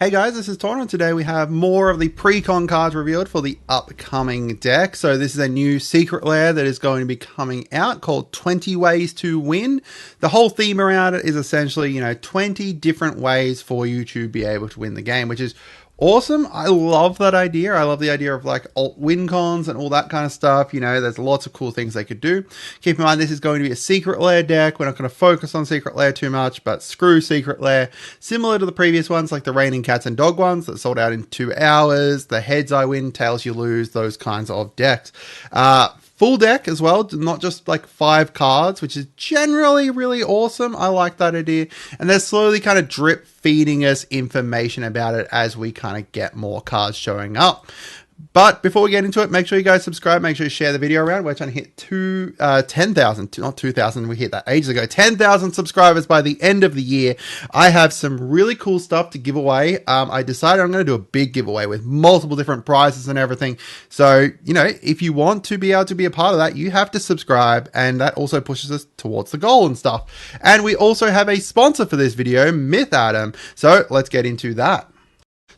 Hey guys, this is Tauna, and today we have more of the Precon cards revealed for the upcoming deck. So this is a new Secret Lair that is going to be coming out called 20 Ways to Win. The whole theme around it is essentially, 20 different ways for you to be able to win the game, which is awesome. I love that idea. I love the idea of like alt win cons and all that kind of stuff. There's lots of cool things they could do. Keep in mind, this is going to be a Secret Lair deck. We're not going to focus on Secret Lair too much, but screw Secret Lair. Similar to the previous ones, like the Raining Cats and Dog ones that sold out in 2 hours. The heads I win, tails you lose, those kinds of decks. Full deck as well, not just like 5 cards, which is generally really awesome. I like that idea. And they're slowly kind of drip feeding us information about it as we kind of get more cards showing up. But before we get into it, make sure you guys subscribe. Make sure you share the video around. We're trying to hit 10,000, not 2,000. We hit that ages ago. 10,000 subscribers by the end of the year. I have some really cool stuff to give away. I decided I'm going to do a big giveaway with multiple different prizes and everything. So, if you want to be able to be a part of that, you have to subscribe. And that also pushes us towards the goal and stuff. And we also have a sponsor for this video, MythAtom. So let's get into that.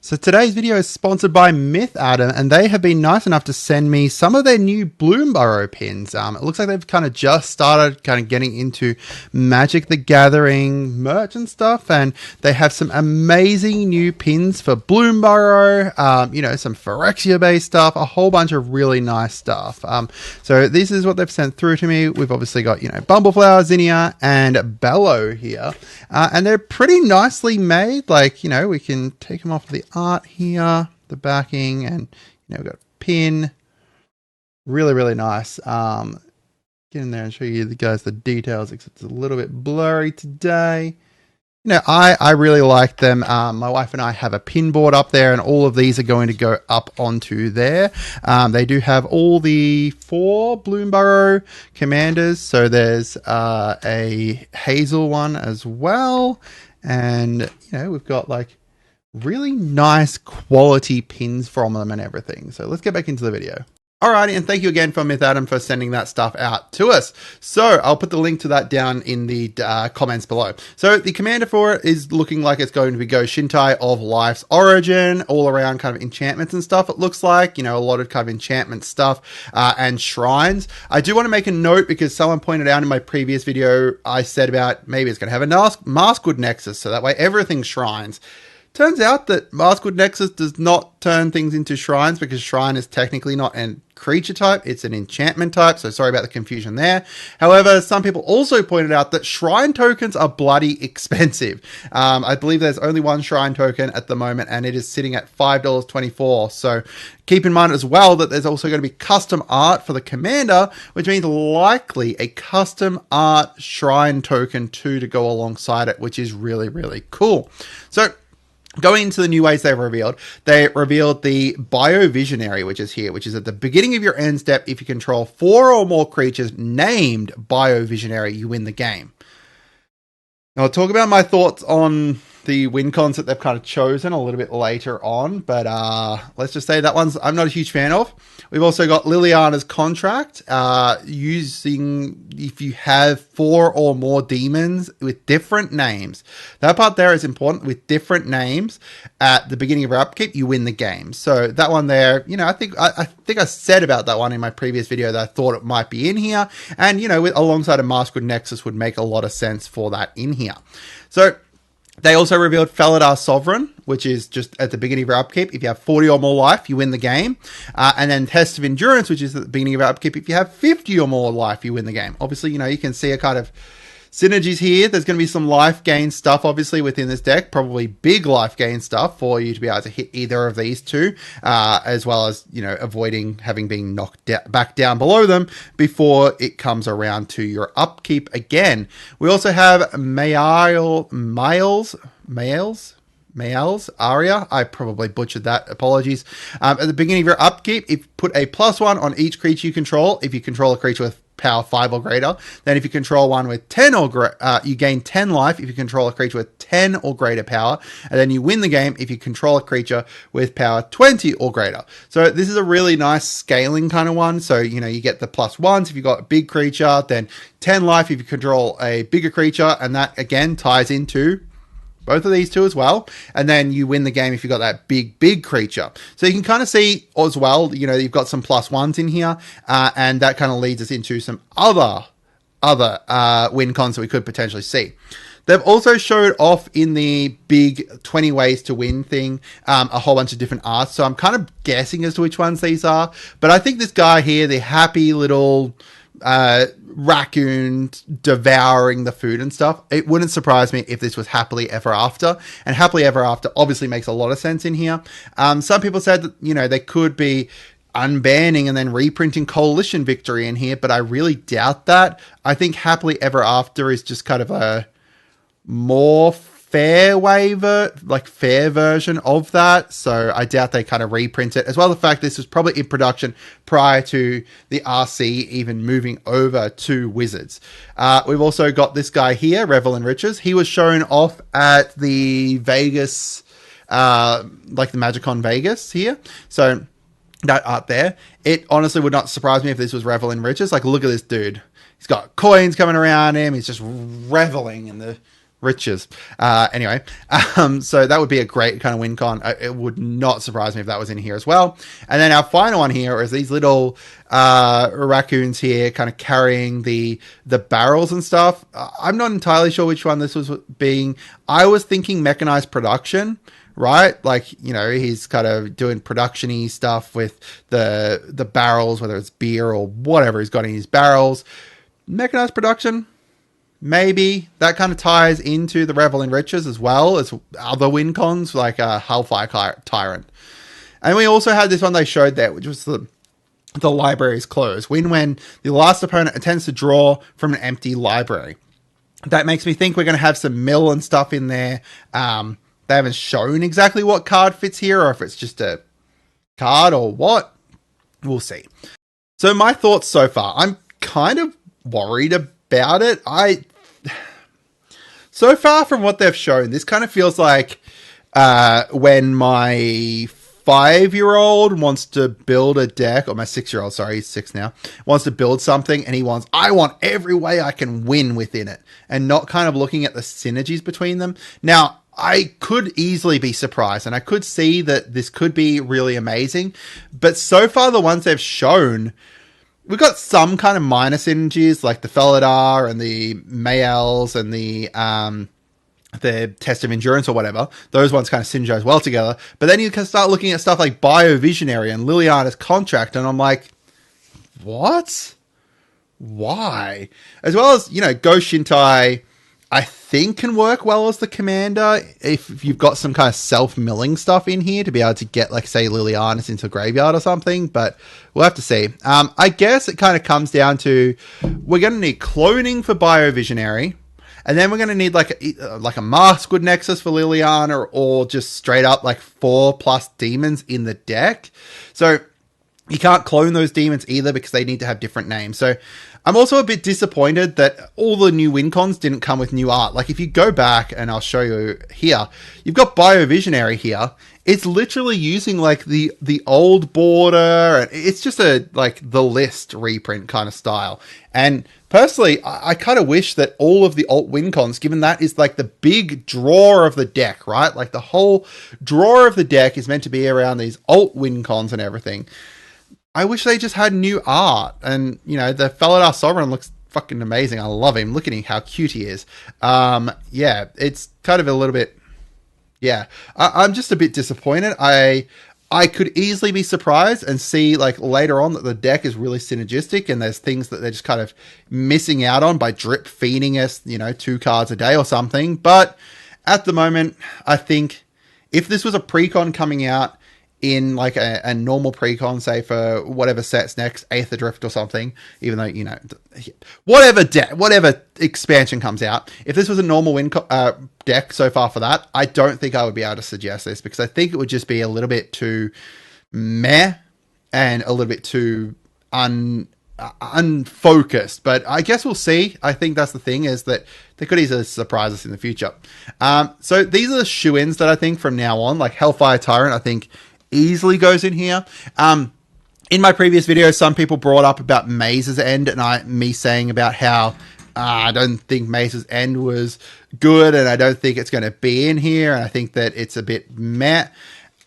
So today's video is sponsored by MythAtom, and they have been nice enough to send me some of their new Bloomburrow pins. It looks like they've kind of just started kind of getting into Magic the Gathering merch and stuff, and they have some amazing new pins for Bloomburrow, some Phyrexia-based stuff, a whole bunch of really nice stuff. So this is what they've sent through to me. We've obviously got, Bumbleflower, Zinnia, and Bellow here, and they're pretty nicely made. Like, we can take them off the art here, the backing, and we've got a pin. Really, really nice. Get in there and show you guys the details, except it's a little bit blurry today. I really like them. My wife and I have a pin board up there, and all of these are going to go up onto there. They do have all the 4 Bloomburrow commanders. So there's a Hazel one as well. And, we've got like really nice quality pins from them and everything. So let's get back into the video. Alrighty, and thank you again for MythAtom for sending that stuff out to us. So I'll put the link to that down in the comments below. So the commander for it is looking like it's going to be Go Shintai of Life's Origin, all around kind of enchantments and stuff. It looks like, a lot of kind of enchantment stuff and shrines. I do want to make a note because someone pointed out in my previous video, I said about maybe it's going to have a Maskwood Nexus, so that way everything's shrines. Turns out that Maskwood Nexus does not turn things into shrines because shrine is technically not a creature type, it's an enchantment type, so sorry about the confusion there. However, some people also pointed out that shrine tokens are bloody expensive. I believe there's only one shrine token at the moment, and it is sitting at $5.24. So keep in mind as well that there's also going to be custom art for the commander, which means likely a custom art shrine token too to go alongside it, which is really, really cool. So going into the new ways they revealed the Bio-Visionary, which is here, which is at the beginning of your end step. If you control 4 or more creatures named Bio-Visionary, you win the game. Now, I'll talk about my thoughts on the win cons that they've kind of chosen a little bit later on, but let's just say that one's I'm not a huge fan of. We've also got Liliana's Contract, using if you have 4 or more demons with different names. That part there is important. With different names at the beginning of your upkeep, you win the game. So that one there, I think I said about that one in my previous video that I thought it might be in here, and alongside a Maskwood Nexus would make a lot of sense for that in here. So they also revealed Felidar Sovereign, which is just at the beginning of your upkeep. If you have 40 or more life, you win the game. And then Test of Endurance, which is at the beginning of your upkeep. If you have 50 or more life, you win the game. Obviously, you can see a kind of synergies here. There's going to be some life gain stuff, obviously, within this deck. Probably big life gain stuff for you to be able to hit either of these two, as well as, avoiding having been knocked back down below them before it comes around to your upkeep again. We also have Mael's Aria. I probably butchered that. Apologies. At the beginning of your upkeep, if you put a +1 on each creature you control, if you control a creature with power 5 or greater, then if you control one with 10 or greater, you gain 10 life if you control a creature with 10 or greater power, and then you win the game if you control a creature with power 20 or greater. So this is a really nice scaling kind of one. So, you get the +1s if you've got a big creature, then 10 life if you control a bigger creature, and that again ties into both of these two as well, and then you win the game if you've got that big creature. So you can kind of see as well, you know, you've got some +1s in here, and that kind of leads us into some other win cons that we could potentially see. They've also showed off in the big 20 ways to win thing a whole bunch of different arts. So I'm kind of guessing as to which ones these are. But I think this guy here, the happy little raccoon devouring the food and stuff, it wouldn't surprise me if this was Happily Ever After. And Happily Ever After obviously makes a lot of sense in here. Some people said that, you know, they could be unbanning and then reprinting Coalition Victory in here, but I really doubt that. I think Happily Ever After is just kind of a more fair version of that, so I doubt they kind of reprint it. As well, the fact this was probably in production prior to the RC even moving over to Wizards. We've also got this guy here, Revel in Riches. He was shown off at the Vegas, like the MagicCon Vegas here, so that art there. It honestly would not surprise me if this was Revel in Riches. Like, look at this dude. He's got coins coming around him. He's just reveling in the riches. Anyway, so that would be a great kind of win con. It would not surprise me if that was in here as well. And then our final one here is these little raccoons here kind of carrying the barrels and stuff. I'm not entirely sure which one this was being. I was thinking mechanized production, right? Like, you know, he's kind of doing production-y stuff with the barrels, whether it's beer or whatever he's got in his barrels. Mechanized production, maybe. That kind of ties into the Revel in Riches as well as other win cons like Hellfire Tyrant. And we also had this one they showed there, which was the library's close. Win when the last opponent attempts to draw from an empty library. That makes me think we're going to have some mill and stuff in there. They haven't shown exactly what card fits here, or if it's just a card or what. We'll see. So my thoughts so far, I'm kind of worried about it. So far from what they've shown, this kind of feels like when my 5-year-old wants to build a deck, or my 6-year-old, sorry, he's 6 now, wants to build something, and I want every way I can win within it, and not kind of looking at the synergies between them. Now, I could easily be surprised, and I could see that this could be really amazing, but so far the ones they've shown, we've got some kind of minor synergies, like the Felidar and the Mayels and the Test of Endurance or whatever. Those ones kind of synergize well together. But then you can start looking at stuff like Biovisionary and Liliana's Contract, and I'm like, what? Why? As well as, you know, Ghost Shintai, I think can work well as the commander if you've got some kind of self-milling stuff in here to be able to get, like, say, Liliana's into graveyard or something, but we'll have to see. I guess it kind of comes down to we're going to need cloning for Biovisionary, and then we're going to need like a Maskwood Nexus for Liliana, or just straight up like 4+ demons in the deck. So you can't clone those demons either because they need to have different names. So I'm also a bit disappointed that all the new win cons didn't come with new art. Like, if you go back, and I'll show you here, you've got Biovisionary here. It's literally using like the old border, and it's just like the list reprint kind of style. And personally, I kind of wish that all of the alt win cons, given that is like the big draw of the deck, right? Like the whole draw of the deck is meant to be around these alt win cons and everything. I wish they just had new art. And, you know, the Felidar Sovereign looks fucking amazing. I love him. Look at him, how cute he is. Yeah, it's kind of a little bit... Yeah, I'm just a bit disappointed. I could easily be surprised and see, like, later on that the deck is really synergistic and there's things that they're just kind of missing out on by drip feeding us, you know, 2 cards a day or something. But at the moment, I think if this was a precon coming out in like a normal precon, say for whatever sets next, Aether Drift or something, even though, you know, whatever expansion comes out, if this was a normal deck so far for that, I don't think I would be able to suggest this, because I think it would just be a little bit too meh and a little bit too unfocused. But I guess we'll see. I think that's the thing, is that they could easily surprise us in the future. So these are the shoe-ins that I think from now on, like Hellfire Tyrant, I think easily goes in here. In my previous video, some people brought up about Maze's End and me saying about how I don't think Mace's End was good, and I don't think it's going to be in here, and I think that it's a bit meh.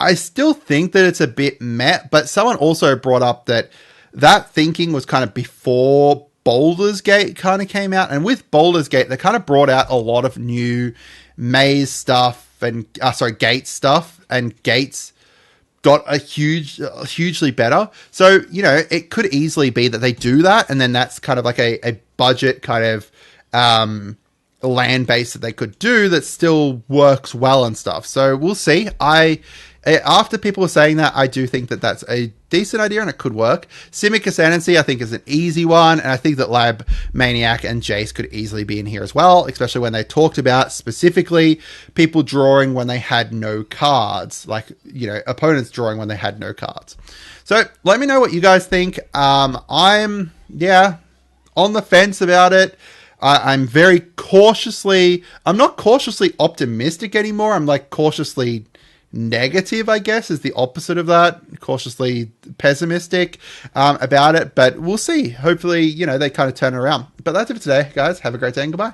I still think that it's a bit meh, but someone also brought up that thinking was kind of before Baldur's Gate kind of came out, and with Baldur's Gate, they kind of brought out a lot of new maze stuff and gate stuff, and gates got hugely better. So, you know, it could easily be that they do that, and then that's kind of like a budget kind of land base that they could do that still works well and stuff. So we'll see. After people are saying that, I do think that that's a decent idea and it could work. Simic Ascendancy, I think, is an easy one, and I think that Lab Maniac and Jace could easily be in here as well, especially when they talked about specifically people drawing when they had no cards, like, you know, opponents drawing when they had no cards. So let me know what you guys think. I'm on the fence about it. I'm very I'm not cautiously optimistic anymore. I'm like cautiously negative, I guess, is the opposite of that. Cautiously pessimistic about it, but we'll see. Hopefully, you know, they kind of turn around. But that's it for today, guys. Have a great day and goodbye.